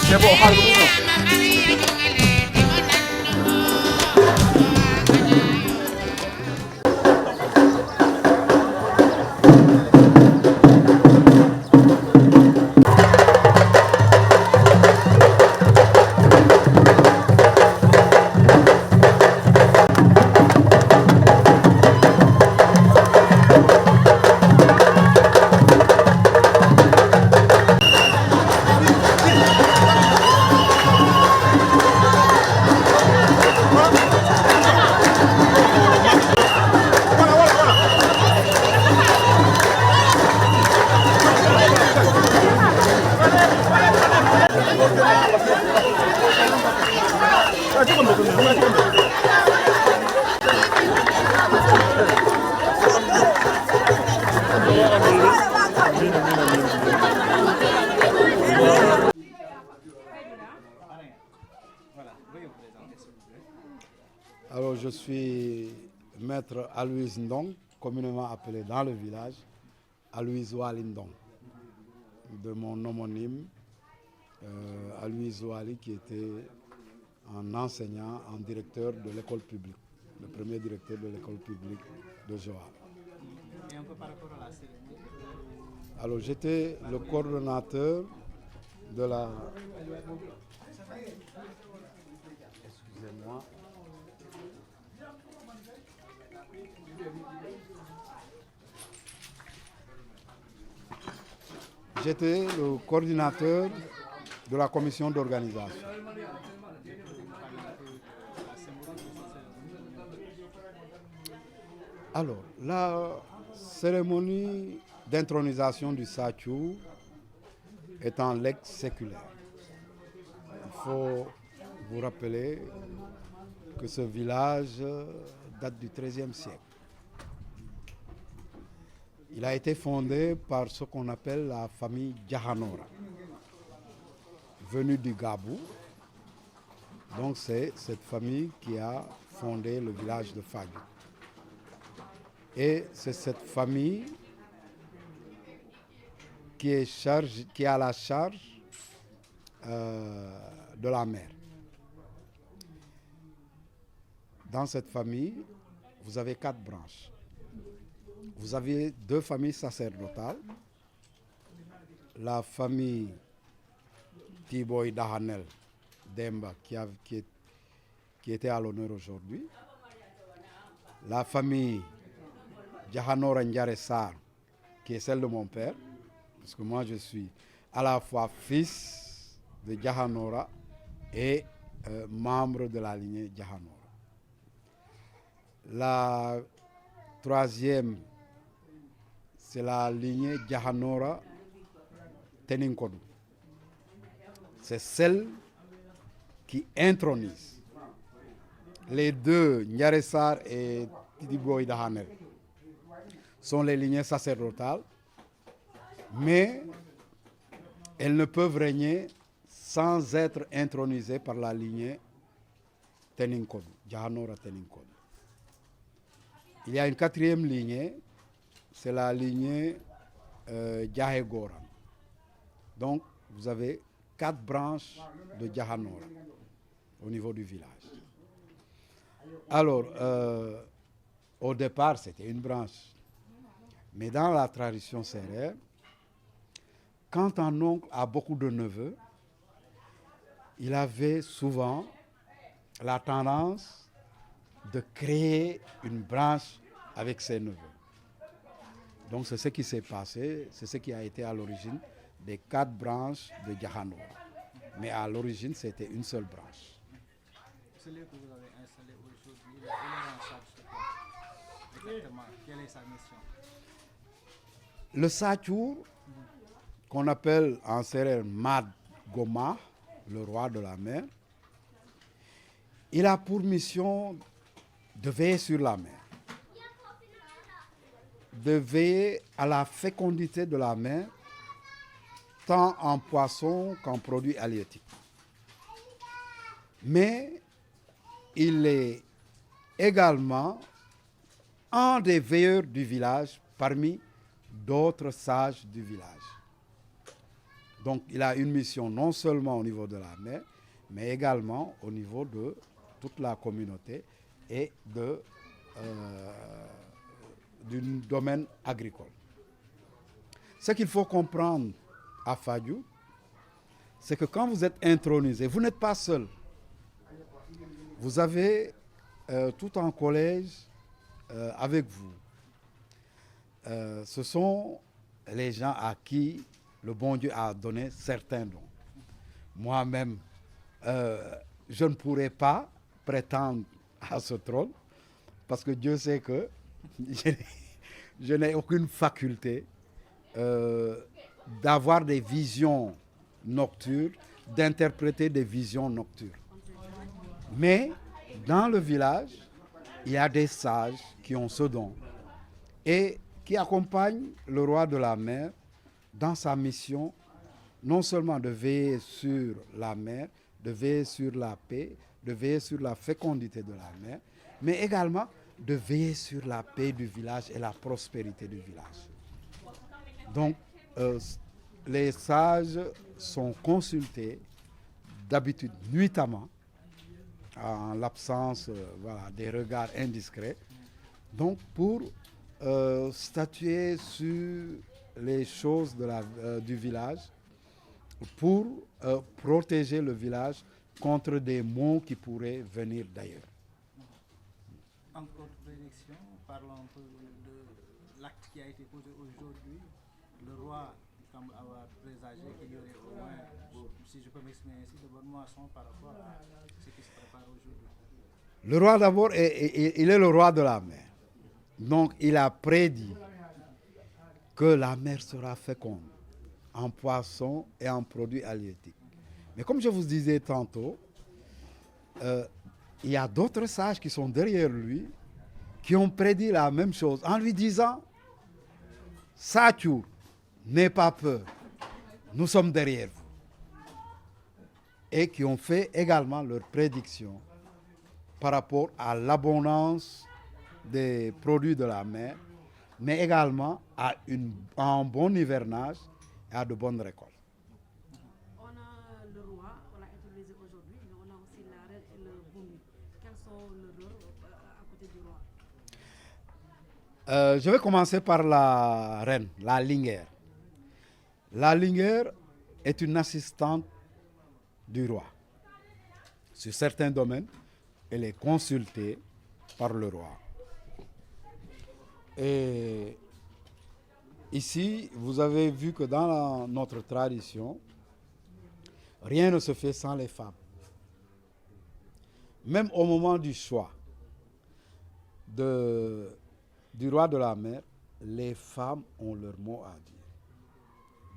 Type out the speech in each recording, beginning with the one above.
C'est bon, xaaral ko mu ñëw. Alors, je suis maître Aloïs Ndong, communément appelé dans le village Aloïs Wali Ndong, de mon homonyme Aloïs Wali, qui était un enseignant, un directeur de l'école publique, le premier directeur de l'école publique de Joal. Et un peu par rapport à la cérémonie. Alors, j'étais le coordonnateur de la... Excusez-moi. J'étais le coordinateur de la commission d'organisation. Alors, la cérémonie d'intronisation du Sathiou est un legs séculaire. Il faut vous rappeler que ce village date du XIIIe siècle. Il a été fondé par ce qu'on appelle la famille Djahanora, venue du Gabou. Donc c'est cette famille qui a fondé le village de Fadiou. Et c'est cette famille qui a la charge de la mer. Dans cette famille, vous avez 4 branches. Vous avez 2 familles sacerdotales. La famille Tiboy Dahanel Demba, qui était à l'honneur aujourd'hui. La famille Djahanora Ndiaressar, qui est celle de mon père, parce que moi je suis à la fois fils de Djahanora et membre de la lignée Djahanora. La troisième, c'est la lignée Djahanora Teninkodou. C'est celle qui intronise. Les 2, Ndiaressar et Tidiboy Dahanel, sont les lignées sacerdotales, mais elles ne peuvent régner sans être intronisées par la lignée Teninkodou, Djahanora Teninkodou. Il y a une 4e lignée, c'est la lignée Djahegoran. Donc, vous avez 4 branches de Djahanora au niveau du village. Alors, au départ, c'était une branche. Mais dans la tradition sérère, quand un oncle a beaucoup de neveux, il avait souvent la tendance de créer une branche avec ses neveux. Donc c'est ce qui s'est passé, c'est ce qui a été à l'origine des 4 branches de Djahanora. Mais à l'origine, c'était une seule branche. Ce lieu que vous avez installé aujourd'hui, il est en charge de quoi exactement? Quelle est sa mission? Le Sathiou, qu'on appelle en sérère Mad Goma, le roi de la mer, il a pour mission de veiller sur la mer, de veiller à la fécondité de la mer, tant en poissons qu'en produits halieutiques. Mais il est également un des veilleurs du village parmi d'autres sages du village. Donc il a une mission non seulement au niveau de la mer, mais également au niveau de toute la communauté et du domaine agricole. Ce qu'il faut comprendre à Fadiouth, c'est que quand vous êtes intronisé, vous n'êtes pas seul. Vous avez tout un collège avec vous. Ce sont les gens à qui le bon Dieu a donné certains dons. Moi-même, je ne pourrais pas prétendre à ce trône parce que Dieu sait que je n'ai aucune faculté d'avoir des visions nocturnes, d'interpréter des visions nocturnes. Mais dans le village, il y a des sages qui ont ce don et qui accompagnent le roi de la mer dans sa mission, non seulement de veiller sur la mer, de veiller sur la paix, de veiller sur la fécondité de la mer, mais également de veiller sur la paix du village et la prospérité du village. Donc, les sages sont consultés d'habitude nuitamment, en l'absence des regards indiscrets, donc pour statuer sur les choses du village, pour protéger le village contre des maux qui pourraient venir d'ailleurs. Encore prédiction, parlons un peu de l'acte qui a été posé aujourd'hui. Le roi semble avoir présagé qu'il y aurait au moins, si je peux m'exprimer ainsi, de bonnes moissons par rapport à ce qui se prépare aujourd'hui. Le roi d'abord, il est le roi de la mer. Donc il a prédit que la mer sera féconde en poissons et en produits halieutiques. Mais comme je vous disais tantôt, il y a d'autres sages qui sont derrière lui, qui ont prédit la même chose en lui disant « Satiour, n'aie pas peur, nous sommes derrière vous ». Et qui ont fait également leurs prédictions par rapport à l'abondance des produits de la mer, mais également à un bon hivernage et à de bonnes récoltes. On a le roi, on l'a intronisé aujourd'hui, mais on a aussi la reine et le boumi. Quels sont leurs rôles à côté du roi? Je vais commencer par la reine, la Linguère. La Linguère est une assistante du roi. Sur certains domaines, elle est consultée par le roi. Et ici, vous avez vu que dans notre tradition, rien ne se fait sans les femmes. Même au moment du choix du roi de la mer, les femmes ont leur mot à dire.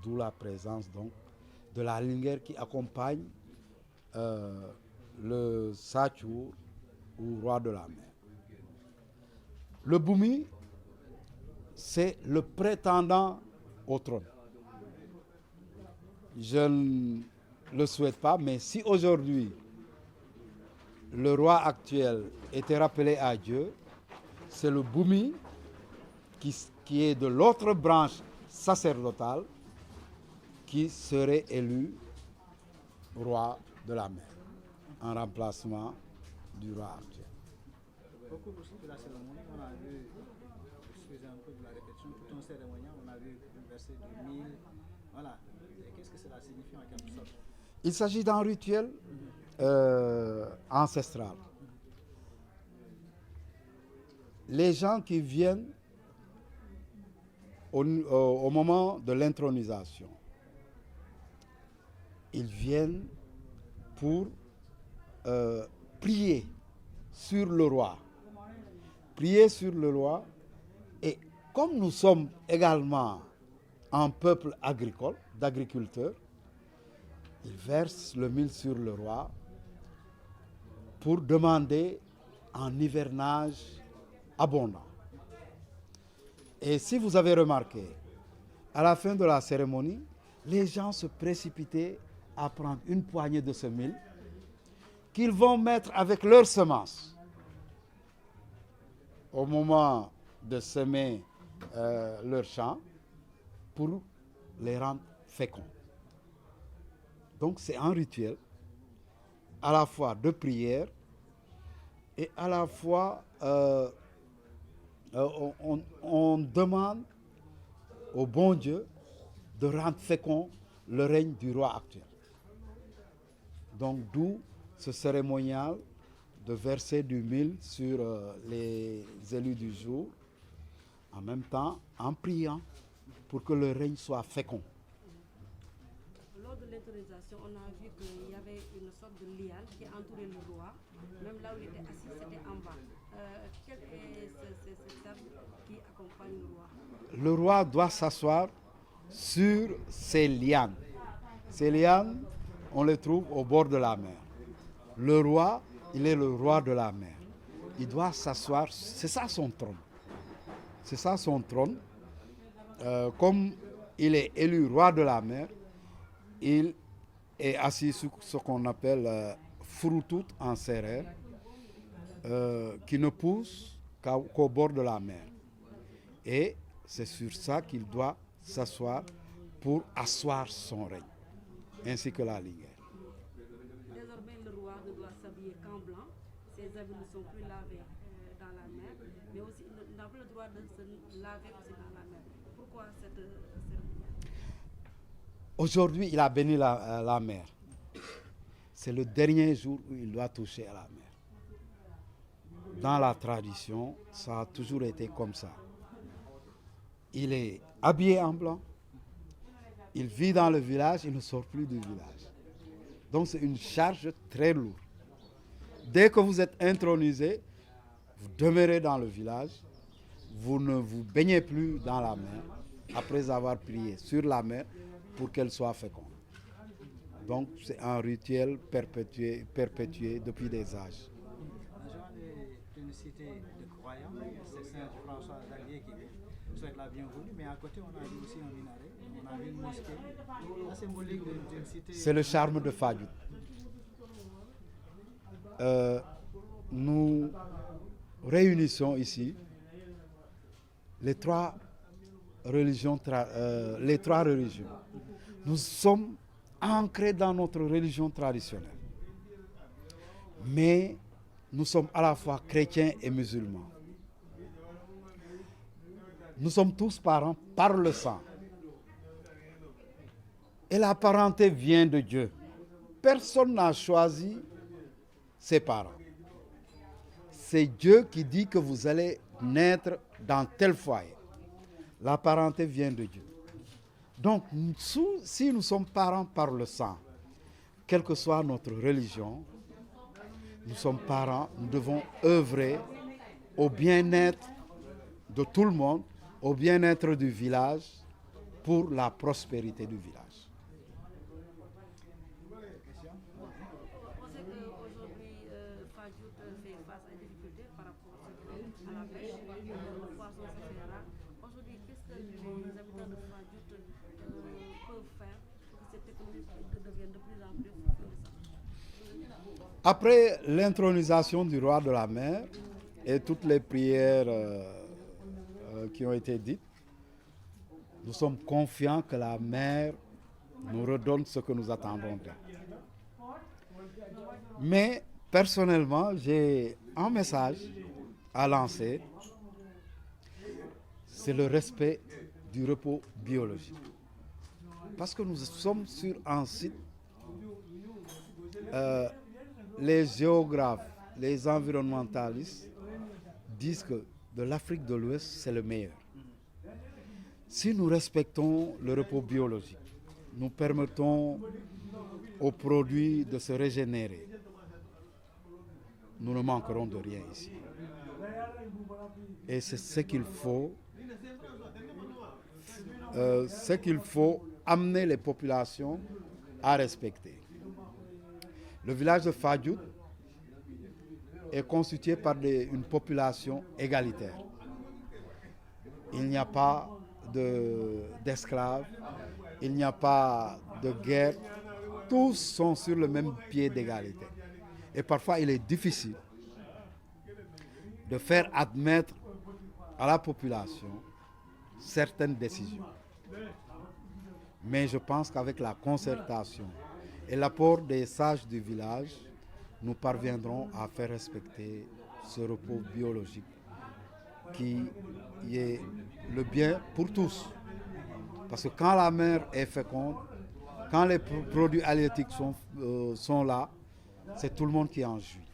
D'où la présence donc de la Linguère qui accompagne le Satiour ou roi de la mer. Le Boumi, c'est le prétendant au trône. Je ne le souhaite pas, mais si aujourd'hui le roi actuel était rappelé à Dieu, c'est le Boumi qui est de l'autre branche sacerdotale qui serait élu roi de la mer, en remplacement du roi actuel. Beaucoup aussi de la cérémonie, on a vu, excusez un peu de la répétition, tout un cérémonial, on a vu le verset de 1000. Voilà. Et qu'est-ce que cela signifie en quelque sorte? Il s'agit d'un rituel ancestral. Les gens qui viennent au moment de l'intronisation, ils viennent pour prier sur le roi. Prier sur le roi. Et comme nous sommes également un peuple agricole, d'agriculteurs, ils versent le mil sur le roi pour demander un hivernage abondant. Et si vous avez remarqué, à la fin de la cérémonie, les gens se précipitaient à prendre une poignée de ce mil qu'ils vont mettre avec leurs semences au moment de semer leurs champs pour les rendre féconds. Donc c'est un rituel à la fois de prière et à la fois on demande au bon Dieu de rendre fécond le règne du roi actuel. Donc d'où ce cérémonial de verser du mil sur les élus du jour, en même temps en priant pour que le règne soit fécond. Lors de l'intronisation, on a vu qu'il y avait une sorte de liane qui entourait le roi. Même là où il était assis, c'était en bas. Quel est cet arbre qui accompagne le roi? Le roi doit s'asseoir sur ces lianes. Ces lianes, on les trouve au bord de la mer. Le roi, il est le roi de la mer. Il doit s'asseoir, c'est ça son trône. C'est ça son trône. Comme il est élu roi de la mer, il est assis sur ce qu'on appelle frutout en sérère, qui ne pousse qu'au bord de la mer. Et c'est sur ça qu'il doit s'asseoir pour asseoir son règne, ainsi que la lingère. Désormais, le roi ne doit s'habiller qu'en blanc. Ses habits ne sont plus lavés dans la mer, mais aussi il n'a plus le droit de se laver aussi dans la mer. Pourquoi cette cérémonie? Aujourd'hui, il a béni la mer. C'est le dernier jour où il doit toucher à la mer. Dans la tradition, ça a toujours été comme ça. Il est habillé en blanc, il vit dans le village, il ne sort plus du village. Donc c'est une charge très lourde. Dès que vous êtes intronisé, vous demeurez dans le village, vous ne vous baignez plus dans la mer après avoir prié sur la mer pour qu'elle soit féconde. Donc c'est un rituel perpétué depuis des âges. Dans une cité de croyants, c'est Saint François Xavier qui souhaite la bienvenue, mais à côté on a vu aussi un minaret, on a vu une mosquée, la symbolique d'une cité. C'est le charme de Fadjout. Nous réunissons ici les trois religions. Nous sommes ancrés dans notre religion traditionnelle, mais nous sommes à la fois chrétiens et musulmans. Nous sommes tous parents par le sang. Et la parenté vient de Dieu. Personne n'a choisi ses parents. C'est Dieu qui dit que vous allez naître dans tel foyer. La parenté vient de Dieu. Donc, si nous sommes parents par le sang, quelle que soit notre religion, nous sommes parents, nous devons œuvrer au bien-être de tout le monde, au bien-être du village, pour la prospérité du village. On sait qu'aujourd'hui, Fadjout fait face à des difficultés par rapport à la pêche. Le poisson se fait rare. Aujourd'hui, qu'est-ce que les habitants de Fadjout peuvent faire pour que cette économie devienne de plus en plus florissante? Après l'intronisation du roi de la mer et toutes les prières qui ont été dites, nous sommes confiants que la mer nous redonne ce que nous attendons d'elle. Mais personnellement, j'ai un message à lancer, c'est le respect du repos biologique. Parce que nous sommes sur un site, les géographes, les environnementalistes disent que de l'Afrique de l'Ouest, c'est le meilleur. Si nous respectons le repos biologique, nous permettons aux produits de se régénérer, nous ne manquerons de rien ici. Et c'est ce qu'il faut amener les populations à respecter. Le village de Fadjout est constitué par une population égalitaire. Il n'y a pas d'esclaves, il n'y a pas de guerre. Tous sont sur le même pied d'égalité. Et parfois, il est difficile de faire admettre à la population certaines décisions. Mais je pense qu'avec la concertation et l'apport des sages du village, nous parviendrons à faire respecter ce repos biologique qui est le bien pour tous. Parce que quand la mer est féconde, quand les produits halieutiques sont là, c'est tout le monde qui en jouit.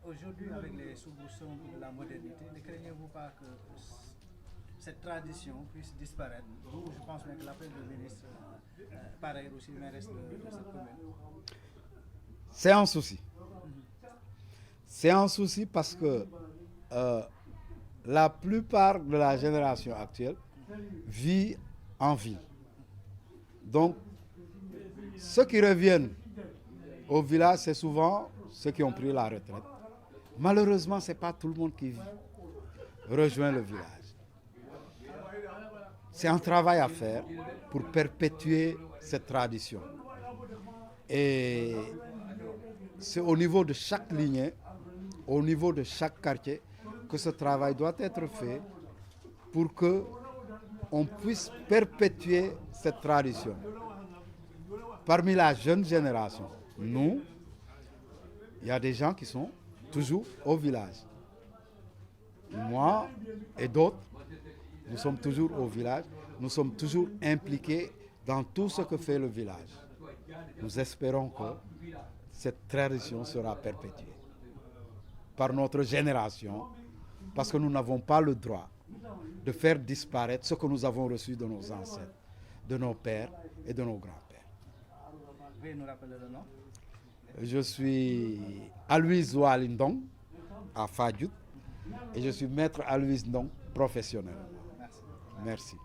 Aujourd'hui, avec les soubresauts de la modernité, ne craignez-vous pas que cette tradition puisse disparaître? Vous, je pense même que l'appel du ministre, pareil aussi, mais reste de cette commune. C'est un souci. C'est un souci parce que la plupart de la génération actuelle vit en ville. Donc, ceux qui reviennent au village, c'est souvent ceux qui ont pris la retraite. Malheureusement, ce n'est pas tout le monde qui rejoint le village. C'est un travail à faire pour perpétuer cette tradition. Et c'est au niveau de chaque lignée, au niveau de chaque quartier, que ce travail doit être fait pour qu'on puisse perpétuer cette tradition. Parmi la jeune génération, nous, il y a des gens qui sont toujours au village. Moi et d'autres, nous sommes toujours au village, nous sommes toujours impliqués dans tout ce que fait le village. Nous espérons que cette tradition sera perpétuée par notre génération, parce que nous n'avons pas le droit de faire disparaître ce que nous avons reçu de nos ancêtres, de nos pères et de nos grands-pères. Vous pouvez nous rappeler le nom? Je suis Aloïse Oualindong à Fadjout et je suis maître Aloïse Ndong professionnel. Merci.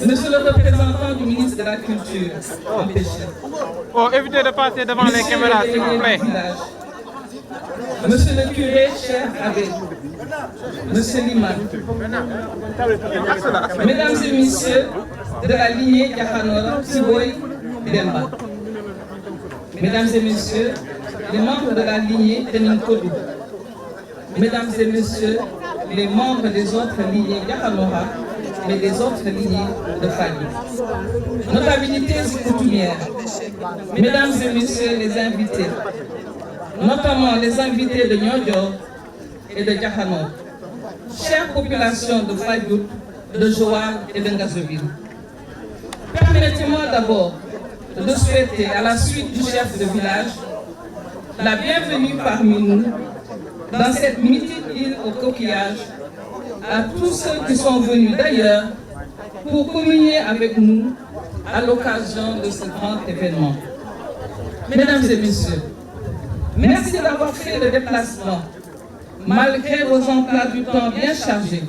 Monsieur le représentant du ministre de la Culture, empêché. Oh, évitez de passer devant les caméras, s'il vous plaît. Monsieur le curé, cher abbé, monsieur Liman, mesdames et messieurs de la lignée Diakhanora, Siboy et Demba, mesdames et messieurs les membres de la lignée Teninkodou, mesdames et messieurs les membres des autres lignées Diakhanora et des autres lignées de Fadjout, notabilités et coutumières, mesdames et messieurs les invités, notamment les invités de Nyodjo et de Diakhanor, chère population de Fadjout, de Joal et de Ngazoville. Permettez-moi d'abord de souhaiter à la suite du chef de village la bienvenue parmi nous dans cette mythique île au coquillage à tous ceux qui sont venus d'ailleurs pour communier avec nous à l'occasion de ce grand événement. Mesdames et messieurs, merci d'avoir fait le déplacement malgré vos emplois du temps bien chargés.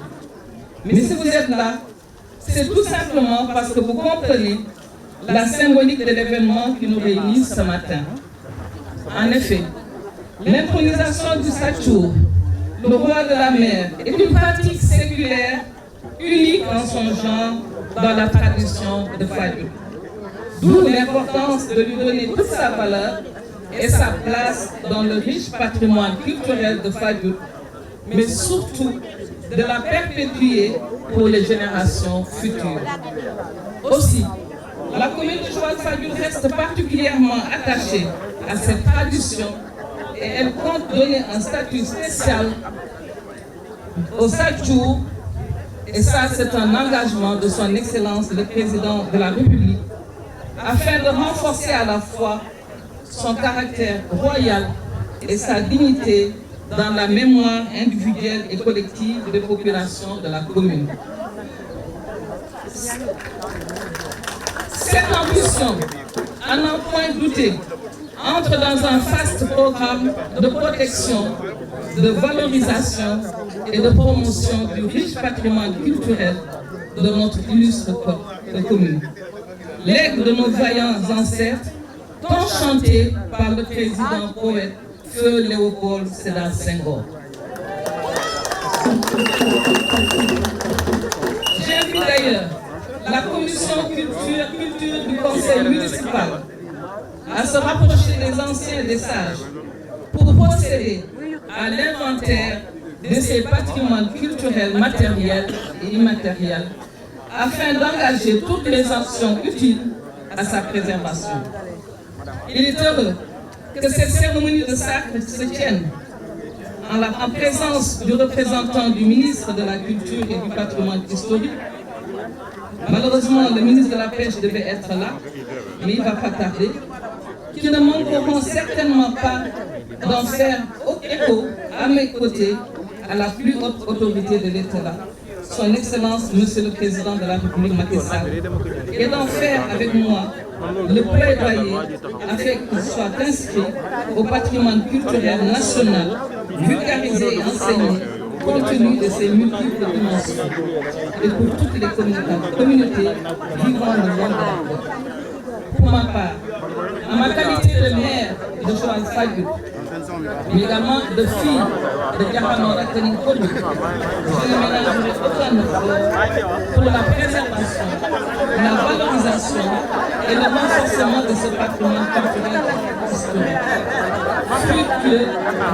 Mais si vous êtes là, c'est tout simplement parce que vous comprenez la symbolique de l'événement qui nous réunit ce matin. En effet, l'intronisation du Satchour, le roi de la mer, est une pratique séculaire unique en son genre dans la tradition de Fadjout. D'où l'importance de lui donner toute sa valeur et sa place dans le riche patrimoine culturel de Fadjout, mais surtout de la perpétuer pour les générations futures. Aussi, la commune de Joal-Fadjout reste particulièrement attachée à cette tradition et elle compte donner un statut spécial au Satchour, et ça c'est un engagement de son Excellence le Président de la République, afin de renforcer à la fois son caractère royal et sa dignité dans la mémoire individuelle et collective des populations de la commune. Cette ambition, à n'en point douter, entre dans un vaste programme de protection, de valorisation et de promotion du riche patrimoine culturel de notre illustre commune. Legs de nos vaillants ancêtres, tant chantés par le président poète Feu Léopold Sédar Senghor. J'invite d'ailleurs la commission culture du conseil municipal à se rapprocher des anciens des sages pour procéder à l'inventaire de ces patrimoines culturels matériels et immatériels afin d'engager toutes les actions utiles à sa préservation. Il est heureux que cette cérémonie de sacre se tienne en présence du représentant du ministre de la Culture et du Patrimoine historique. Malheureusement, le ministre de la Pêche devait être là, mais il ne va pas tarder, qui ne manqueront certainement pas d'en faire écho à mes côtés à la plus haute autorité de l'État, son Excellence, Monsieur le Président de la République Macky Sall, et d'en faire avec moi le plaidoyer afin qu'il soit inscrit au patrimoine culturel national, vulgarisé et enseigné compte tenu de ses multiples dimensions et pour toutes les communautés vivant le monde de la Côte. Pour ma part, en ma qualité de maire de Joal Fadiouth, mais également de fille de Diakhanora Tening Kodou, je ne ménagerai aucun effort pour la préservation, la valorisation et le renforcement de ce patrimoine culturel historique. Fructueux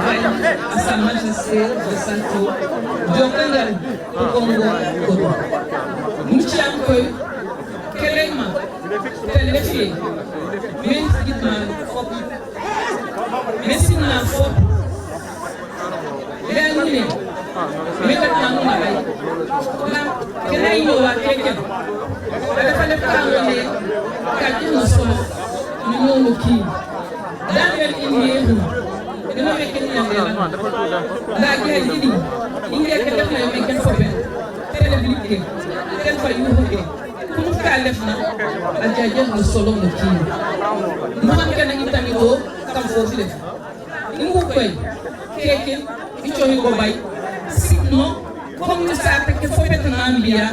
règne à sa majesté le Santo Diokangal Congo Kodou. Mouchiakoy, Kelema, Telefi, Menskitman Fok, Messina Fok, Léanine, Métatano Malay, Kenaïno à Keke, elle fallait parler, Kadino Solo, Nuno Loki, Daniel Inyeru, et non avec Kenya, la guerre Lili, il y a quelqu'un qui a fait télébliqué, quelqu'un qui a eu pour faire l'effort, la guerre de Solo Loki. Nous avons un tamito, comme faut le faire. Nous avons Keke, sinon, comme nous savons qu'il faut mettre en Ambia,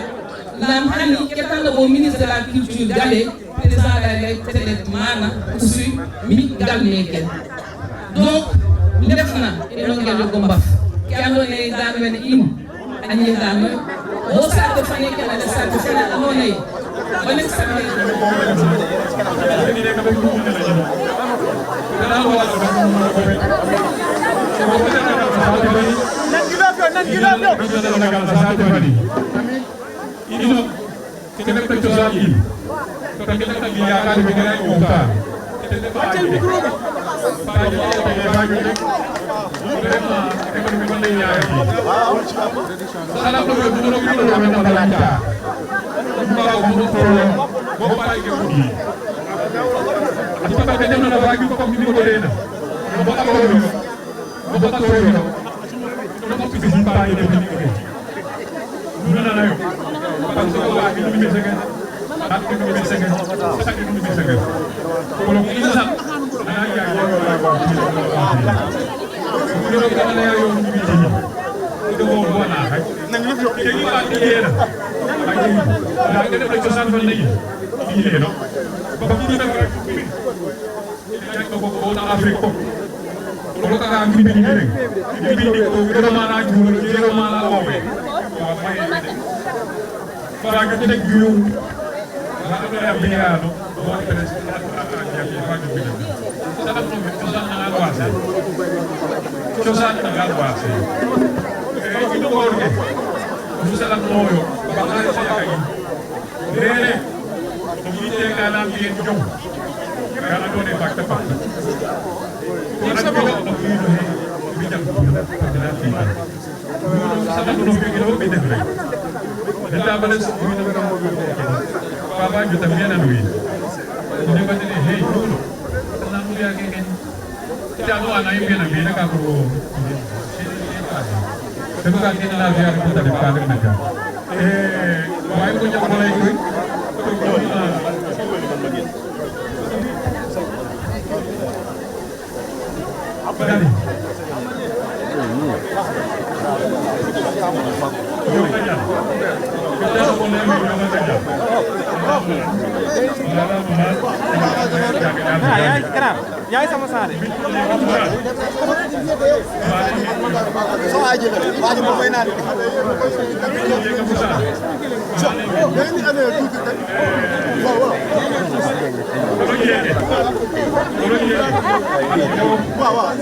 l'Amhani, qui est le ministre de la Culture, Galé, président de la République, Mana, Koussu, Mi Galmeke. Donc, l'EFNA et l'Ongel de Gombaf, qui a donné les dames in, Agnès Dame, au sac de Fanny, qui a le sac de Fanny à monnaie. On est salué. Yaay sama saare so aje la waji mo fay naan so ni ane tuuti rek waaw waaw waaw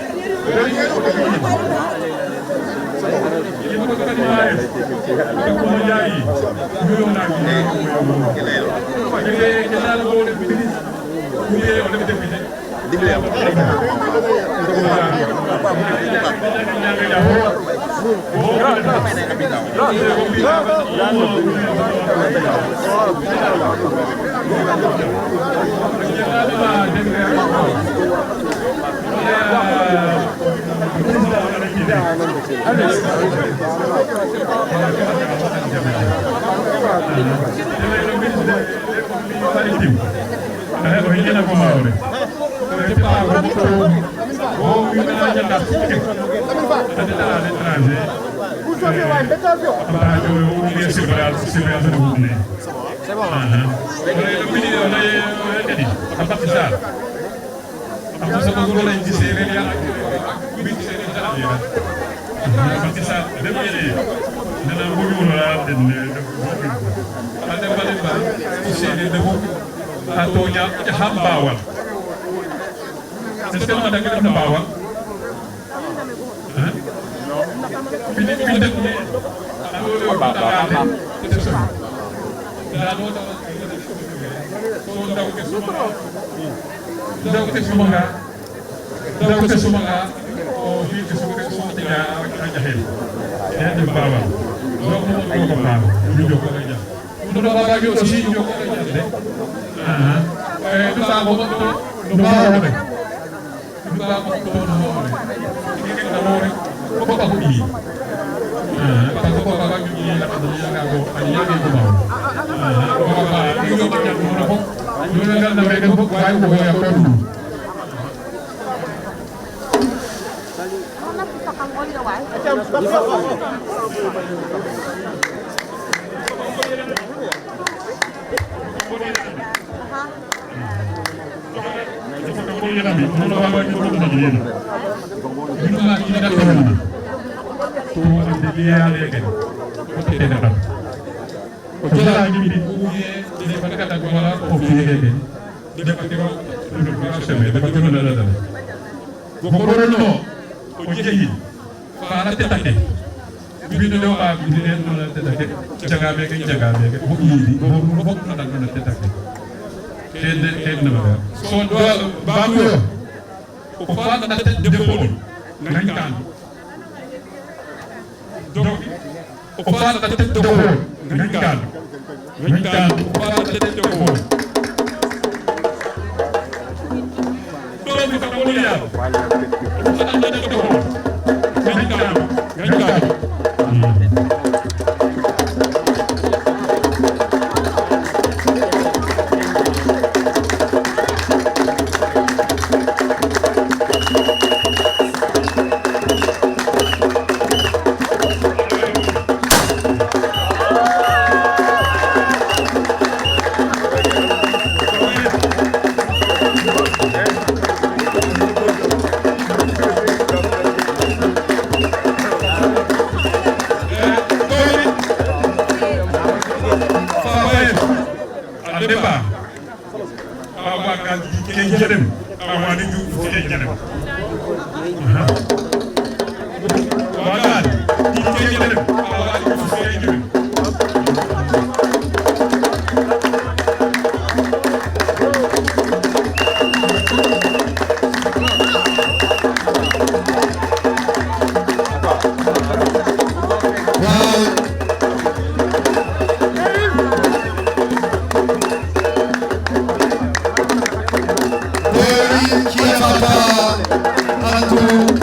Kia Papa